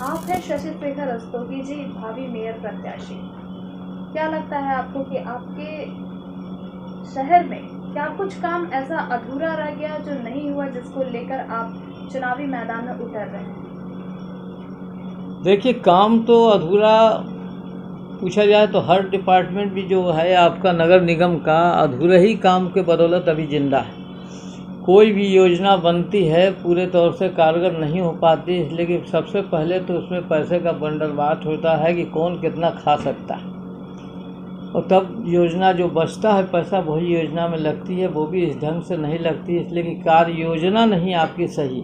आप हैं शशि शेखर रस्तोगी जी, भावी मेयर प्रत्याशी। क्या लगता है आपको कि आपके शहर में क्या कुछ काम ऐसा अधूरा रह गया जो नहीं हुआ, जिसको लेकर आप चुनावी मैदान में उतर रहे हैं? देखिए, काम तो अधूरा पूछा जाए तो हर डिपार्टमेंट भी जो है आपका नगर निगम का अधूरे ही काम के बदौलत अभी जिंदा है। कोई भी योजना बनती है पूरे तौर से कारगर नहीं हो पाती, इसलिए कि सबसे पहले तो उसमें पैसे का बंदरबाट होता है कि कौन कितना खा सकता है, और तब योजना जो बचता है पैसा वही योजना में लगती है, वो भी इस ढंग से नहीं लगती, इसलिए कि कार्य योजना नहीं आपकी सही।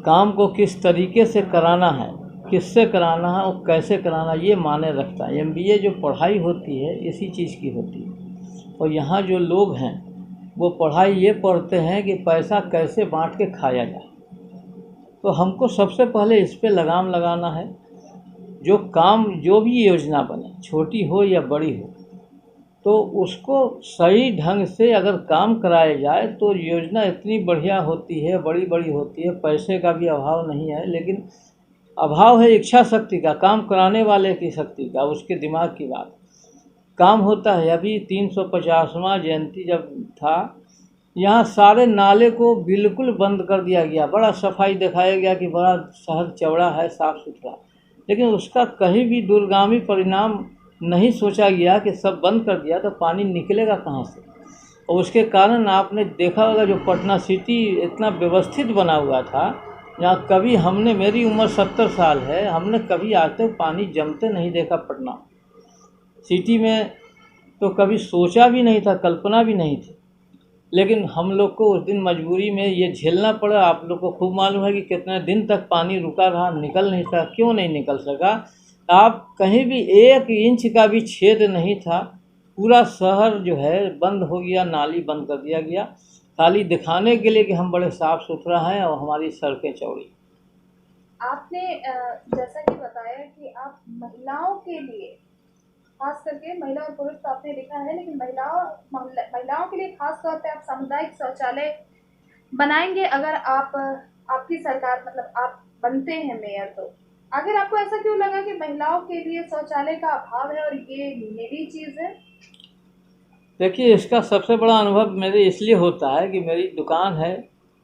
काम को किस तरीके से कराना है, किससे कराना है और कैसे कराना, ये माने रखता है। एमबीए जो पढ़ाई होती है इसी चीज़ की होती है, और यहाँ जो लोग हैं वो पढ़ाई ये पढ़ते हैं कि पैसा कैसे बांट के खाया जाए। तो हमको सबसे पहले इस पे लगाम लगाना है। जो काम, जो भी योजना बने, छोटी हो या बड़ी हो, तो उसको सही ढंग से अगर काम कराया जाए तो योजना इतनी बढ़िया होती है, बड़ी बड़ी होती है। पैसे का भी अभाव नहीं है, लेकिन अभाव है इच्छा शक्ति का, काम कराने वाले की शक्ति का, उसके दिमाग की बात। काम होता है। अभी 350वां जयंती जब था, यहाँ सारे नाले को बिल्कुल बंद कर दिया गया। बड़ा सफाई दिखाया गया कि बड़ा शहर चौड़ा है, साफ़ सुथरा, लेकिन उसका कहीं भी दूरगामी परिणाम नहीं सोचा गया कि सब बंद कर दिया तो पानी निकलेगा कहाँ से। और उसके कारण आपने देखा होगा जो पटना सिटी इतना व्यवस्थित बना हुआ था, यहाँ कभी हमने, मेरी उम्र 70 साल है, हमने कभी आज तक पानी जमते नहीं देखा पटना सिटी में, तो कभी सोचा भी नहीं था, कल्पना भी नहीं थी। लेकिन हम लोग को उस दिन मजबूरी में ये झेलना पड़ा। आप लोग को खूब मालूम है कि कितने दिन तक पानी रुका रहा, निकल नहीं सका। क्यों नहीं निकल सका? आप कहीं भी 1 इंच का भी छेद नहीं था। पूरा शहर जो है बंद हो गया, नाली बंद कर दिया गया, खाली दिखाने के लिए कि हम बड़े साफ़ सुथरा हैं और हमारी सड़कें चौड़ी। आपने जैसा कि बताया कि आप महिलाओं के लिए, खास करके महिला और पुरुष तो आपने लिखा है, लेकिन महिलाओं के लिए खास तौर पे आप सामुदायिक शौचालय बनाएंगे अगर आपकी सरकार, मतलब आप बनते हैं मेयर। तो आखिर आपको ऐसा क्यों लगा कि महिलाओं के लिए शौचालय का अभाव है और ये मेरी चीज़ है? देखिए, इसका सबसे बड़ा अनुभव मेरे इसलिए होता है कि मेरी दुकान है,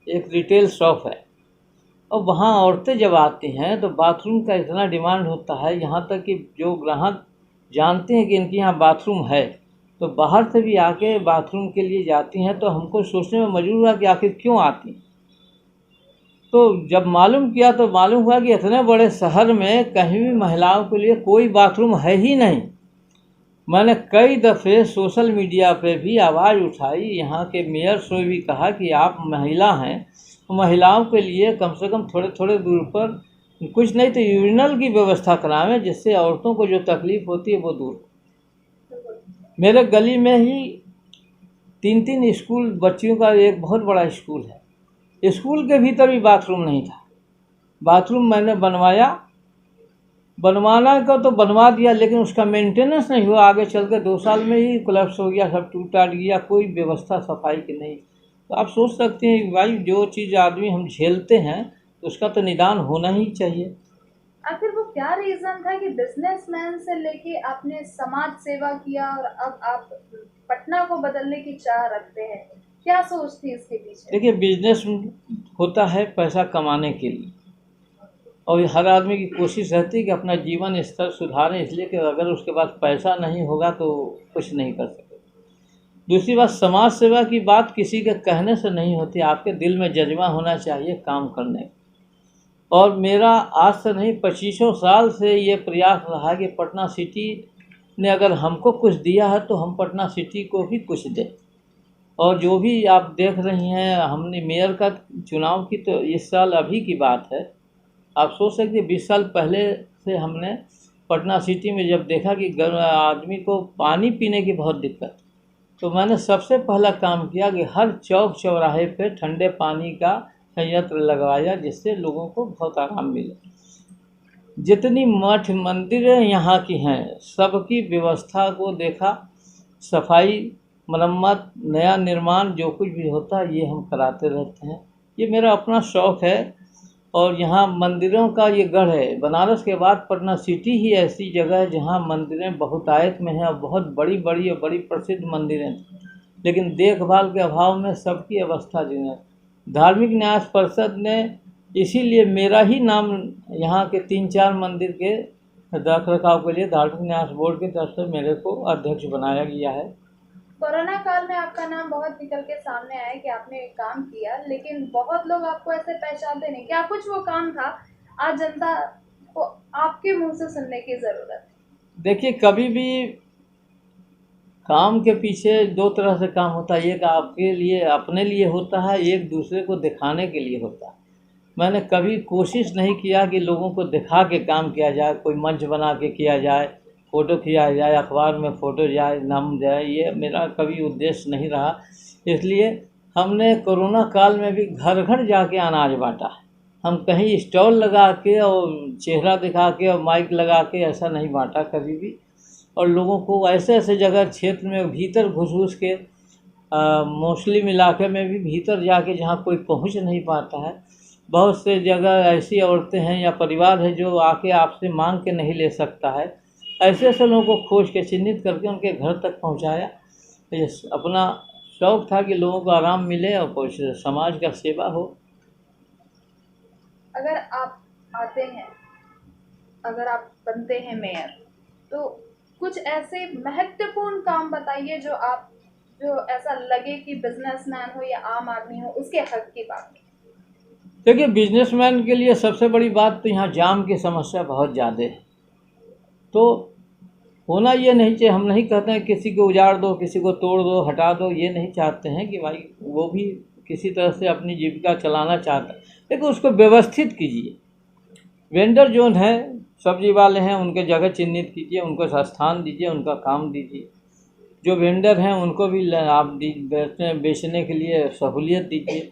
एक रिटेल शॉप है, और वहाँ औरतें जब आती हैं तो बाथरूम का इतना डिमांड होता है, यहाँ तक कि जो ग्राहक जानते हैं कि इनके यहाँ बाथरूम है तो बाहर से भी आके बाथरूम के लिए जाती हैं। तो हमको सोचने में मजबूर हुआ कि आखिर क्यों आती। तो जब मालूम किया तो मालूम हुआ कि इतने बड़े शहर में कहीं भी महिलाओं के लिए कोई बाथरूम है ही नहीं। मैंने कई दफ़े सोशल मीडिया पे भी आवाज़ उठाई, यहाँ के मेयर से भी कहा कि आप महिला हैं तो महिलाओं के लिए कम से कम थोड़े थोड़े दूर पर कुछ नहीं तो यूरिनल की व्यवस्था करावें, जिससे औरतों को जो तकलीफ़ होती है वो दूर हो। मेरे गली में ही 3-3 स्कूल बच्चियों का एक बहुत बड़ा स्कूल है, स्कूल के भीतर भी बाथरूम नहीं था। बाथरूम मैंने बनवाना का तो बनवा दिया, लेकिन उसका मेंटेनेंस नहीं हुआ। आगे चल के 2 साल में ही कोलैप्स हो गया, सब टूट टाट गया, कोई व्यवस्था सफाई की नहीं। तो आप सोच सकते हैं कि भाई जो चीज़ आदमी हम झेलते हैं तो उसका तो निदान होना ही चाहिए। आखिर वो क्या रीजन था कि बिजनेसमैन से लेके आपने समाज सेवा किया और अब आप पटना को बदलने की चाह रखते हैं? क्या सोच थी इसके पीछे? देखिए, बिजनेस होता है पैसा कमाने के लिए, और हर आदमी की कोशिश रहती है कि अपना जीवन स्तर सुधारें, इसलिए कि अगर उसके पास पैसा नहीं होगा तो कुछ नहीं कर सके। दूसरी बात, समाज सेवा की बात किसी के कहने से नहीं होती, आपके दिल में जज्बा होना चाहिए काम करने का। और मेरा आज से नहीं 25 साल से ये प्रयास रहा कि पटना सिटी ने अगर हमको कुछ दिया है तो हम पटना सिटी को भी कुछ दें। और जो भी आप देख रही हैं, हमने मेयर का चुनाव की तो इस साल अभी की बात है, आप सोच सकते हैं 20 साल पहले से हमने पटना सिटी में जब देखा कि आदमी को पानी पीने की बहुत दिक्कत, तो मैंने सबसे पहला काम किया कि हर चौक चौराहे पे ठंडे पानी का संयंत्र लगवाया, जिससे लोगों को बहुत आराम मिले। जितनी मठ मंदिरें यहाँ की हैं सबकी व्यवस्था को देखा, सफाई, मरम्मत, नया निर्माण जो कुछ भी होता है ये हम कराते रहते हैं। ये मेरा अपना शौक़ है, और यहाँ मंदिरों का ये गढ़ है। बनारस के बाद पटना सिटी ही ऐसी जगह है जहाँ मंदिरें बहुतायत में हैं और बहुत बड़ी बड़ी और बड़ी प्रसिद्ध मंदिरें हैं, लेकिन देखभाल के अभाव में सबकी अवस्था जीर्ण है। धार्मिक न्यास परिषद ने इसीलिए मेरा ही नाम यहाँ के 3-4 मंदिर के रख रखाव के लिए धार्मिक न्यास बोर्ड की तरफ से मेरे को अध्यक्ष बनाया गया है। कोरोना काल में आपका नाम बहुत निकल के सामने आया कि आपने एक काम किया, लेकिन बहुत लोग आपको ऐसे पहचानते नहीं। क्या कुछ वो काम था आज जनता को आपके मुंह से सुनने की जरूरत है? देखिए, कभी भी काम के पीछे 2 तरह से काम होता है। एक आपके लिए अपने लिए होता है, एक दूसरे को दिखाने के लिए होता है। मैंने कभी कोशिश नहीं किया कि लोगों को दिखा के काम किया जाए, कोई मंच बना के किया जाए, फ़ोटो खिंचाया जाए, अखबार में फ़ोटो जाए, नाम जाए, ये मेरा कभी उद्देश्य नहीं रहा। इसलिए हमने कोरोना काल में भी घर घर जाके अनाज बांटा। हम कहीं स्टॉल लगा के और चेहरा दिखा के और माइक लगा के ऐसा नहीं बांटा कभी भी। और लोगों को ऐसे ऐसे जगह क्षेत्र में भीतर घुस के मुस्लिम इलाके में भी भीतर जाके जहाँ कोई पहुँच नहीं पाता है, बहुत से जगह ऐसी औरतें हैं या परिवार है जो आके आपसे मांग के नहीं ले सकता है, ऐसे ऐसे लोगों को खोज के चिन्हित करके उनके घर तक पहुंचाया। ये अपना शौक़ था कि लोगों को आराम मिले और कुछ समाज का सेवा हो। अगर आप आते हैं, अगर आप बनते हैं मेयर, तो कुछ ऐसे महत्वपूर्ण काम बताइए जो ऐसा लगे कि बिजनेसमैन हो या आम आदमी हो उसके हक की बात है। देखिए, बिजनेसमैन के लिए सबसे बड़ी बात तो यहाँ जाम की समस्या बहुत ज़्यादा है। तो होना ये नहीं चाहिए, हम नहीं कहते हैं किसी को उजाड़ दो, किसी को तोड़ दो, हटा दो, ये नहीं चाहते हैं कि भाई वो भी किसी तरह से अपनी जीविका चलाना चाहता है, लेकिन उसको व्यवस्थित कीजिए। वेंडर जोन है, सब्जी वाले हैं, उनके जगह चिन्हित कीजिए, उनको स्थान दीजिए, उनका काम दीजिए। जो वेंडर हैं उनको भी आप बेचने के लिए सहूलियत दीजिए।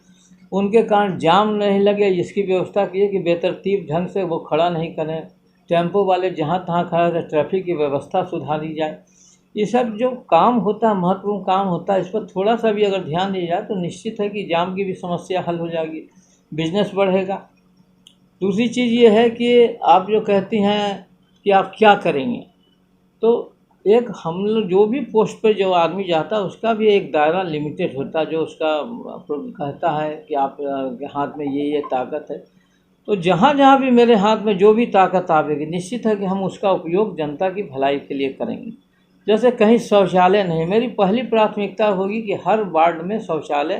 उनके कारण जाम नहीं लगे इसकी व्यवस्था कीजिए कि बेतरतीब ढंग से वो खड़ा नहीं करें। टेम्पो वाले जहाँ तहाँ खड़ा है, ट्रैफिक की व्यवस्था सुधारी जाए। ये सब जो काम होता है, महत्वपूर्ण काम होता है, इस पर थोड़ा सा भी अगर ध्यान दिया जाए तो निश्चित है कि जाम की भी समस्या हल हो जाएगी, बिजनेस बढ़ेगा। दूसरी चीज़ ये है कि आप जो कहती हैं कि आप क्या करेंगे, तो एक हम लोग जो भी पोस्ट पे जो आदमी जाता है उसका भी एक दायरा लिमिटेड होता है, जो उसका कहता है कि आप के हाथ में ये ताकत है। तो जहाँ जहाँ भी मेरे हाथ में जो भी ताकत आवेगी, निश्चित है कि हम उसका उपयोग जनता की भलाई के लिए करेंगे। जैसे कहीं शौचालय नहीं, मेरी पहली प्राथमिकता होगी कि हर वार्ड में शौचालय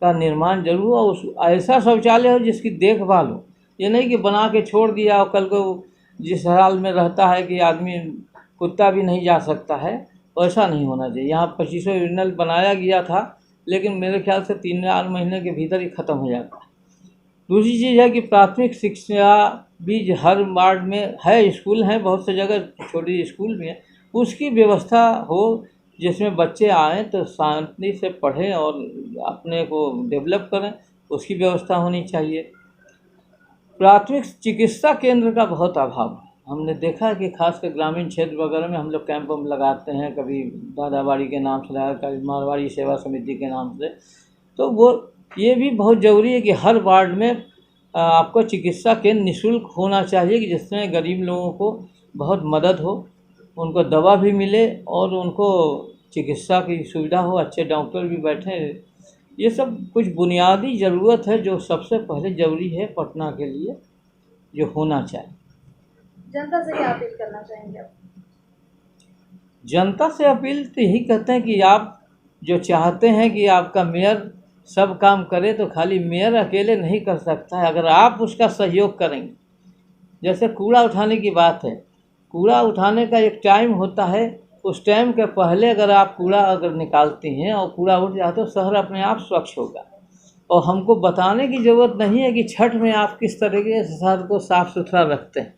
का निर्माण जरूर हो, उस ऐसा शौचालय हो जिसकी देखभाल हो। ये नहीं कि बना के छोड़ दिया और कल को जिस हाल में रहता है कि आदमी कुत्ता भी नहीं जा सकता है, ऐसा नहीं होना चाहिए। यहाँ 2500 यूरिनल बनाया गया था, लेकिन मेरे ख्याल से 3-4 महीने के भीतर ही ख़त्म हो जाता है। दूसरी चीज़ है कि प्राथमिक शिक्षा भी हर वार्ड में है, स्कूल हैं, बहुत सी जगह छोटी स्कूल भी हैं, उसकी व्यवस्था हो जिसमें बच्चे आएँ तो शांति से पढ़ें और अपने को डेवलप करें, उसकी व्यवस्था होनी चाहिए। प्राथमिक चिकित्सा केंद्र का बहुत अभाव है। हमने देखा है कि खासकर ग्रामीण क्षेत्र वगैरह में हम लोग कैंप लगाते हैं, कभी दादाबाड़ी के नाम से लगाया, कभी मारवाड़ी सेवा समिति के नाम से। तो वो ये भी बहुत ज़रूरी है कि हर वार्ड में आपको चिकित्सा केंद्र निःशुल्क होना चाहिए कि जिसमें गरीब लोगों को बहुत मदद हो, उनको दवा भी मिले और उनको चिकित्सा की सुविधा हो, अच्छे डॉक्टर भी बैठें। ये सब कुछ बुनियादी ज़रूरत है जो सबसे पहले ज़रूरी है पटना के लिए, जो होना चाहिए। जनता से क्या अपील करना चाहेंगे आप? जनता से अपील तो यही कहते हैं कि आप जो चाहते हैं कि आपका मेयर सब काम करे, तो खाली मेयर अकेले नहीं कर सकता है। अगर आप उसका सहयोग करेंगे, जैसे कूड़ा उठाने की बात है, कूड़ा उठाने का एक टाइम होता है, उस टाइम के पहले अगर आप कूड़ा अगर निकालती हैं और कूड़ा उठ जाए तो शहर अपने आप स्वच्छ होगा। और हमको बताने की ज़रूरत नहीं है कि छठ में आप किस तरीके से शहर को साफ़ सुथरा रखते हैं।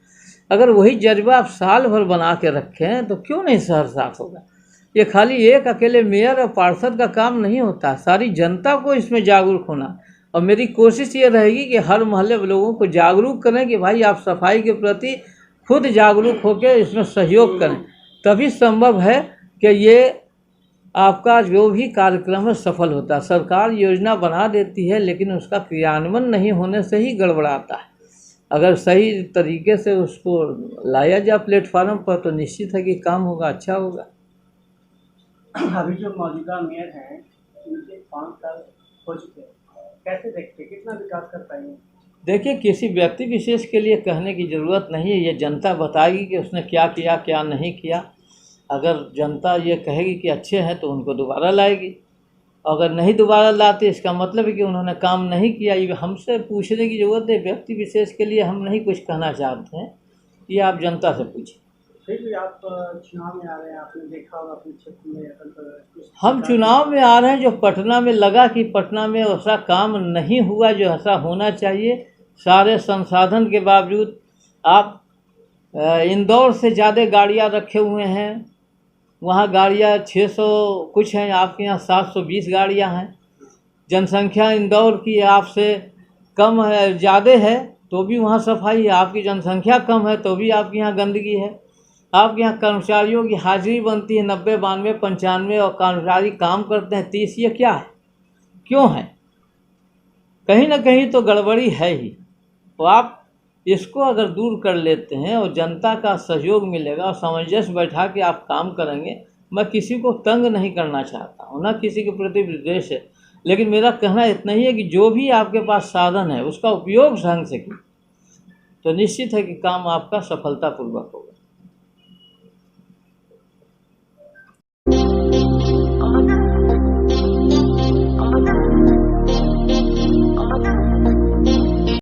अगर वही जज्बा आप साल भर बना के रखें तो क्यों नहीं शहर साफ होगा। ये खाली एक अकेले मेयर और पार्षद का काम नहीं होता, सारी जनता को इसमें जागरूक होना। और मेरी कोशिश ये रहेगी कि हर मोहल्ले लोगों को जागरूक करें कि भाई आप सफाई के प्रति खुद जागरूक होकर इसमें सहयोग करें, तभी संभव है कि ये आपका जो भी कार्यक्रम है सफल होता है। सरकार योजना बना देती है लेकिन उसका क्रियान्वयन नहीं होने से ही गड़बड़ाता है। अगर सही तरीके से उसको लाया जाए प्लेटफार्म पर तो निश्चित है कि काम होगा, अच्छा होगा। अभी जो मौजूदा मेयर हैं उनके 5 साल हो चुके हैं, कैसे देखते हैं, कितना विकास कर पाएंगे? देखिए, किसी व्यक्ति विशेष के लिए कहने की ज़रूरत नहीं है, ये जनता बताएगी कि उसने क्या किया क्या नहीं किया। अगर जनता ये कहेगी कि अच्छे हैं तो उनको दोबारा लाएगी, अगर नहीं दोबारा लाते इसका मतलब है कि उन्होंने काम नहीं किया। ये हमसे पूछने की ज़रूरत है, व्यक्ति विशेष के लिए हम नहीं कुछ कहना चाहते हैं, ये आप जनता से पूछिए। फिर भी आप चुनाव में आ रहे हैं, आपने देखा होगा अपने क्षेत्र में कुछ हम चुनाव में आ रहे हैं, जो पटना में लगा कि पटना में ऐसा काम नहीं हुआ जो ऐसा होना चाहिए, सारे संसाधन के बावजूद आप इंदौर से ज़्यादा गाड़ियाँ रखे हुए हैं, वहाँ गाड़ियाँ 600 कुछ हैं, आपके यहाँ 720 गाड़ियाँ हैं। जनसंख्या इंदौर की आपसे कम है, ज़्यादा है तो भी वहाँ सफाई है, आपकी जनसंख्या कम है तो भी आपके यहाँ गंदगी है। आपके यहाँ कर्मचारियों की हाजिरी बनती है 90, 92, 95 और कर्मचारी काम करते हैं 30, ये क्या है, क्यों है? कहीं ना कहीं तो गड़बड़ी है ही। तो आप इसको अगर दूर कर लेते हैं और जनता का सहयोग मिलेगा और सामंजस्य बैठा के आप काम करेंगे, मैं किसी को तंग नहीं करना चाहता हूँ, ना किसी के प्रति विद्वेष है, लेकिन मेरा कहना इतना ही है कि जो भी आपके पास साधन है उसका उपयोग ढंग से कीजिए, तो निश्चित है कि काम आपका सफलतापूर्वक होगा।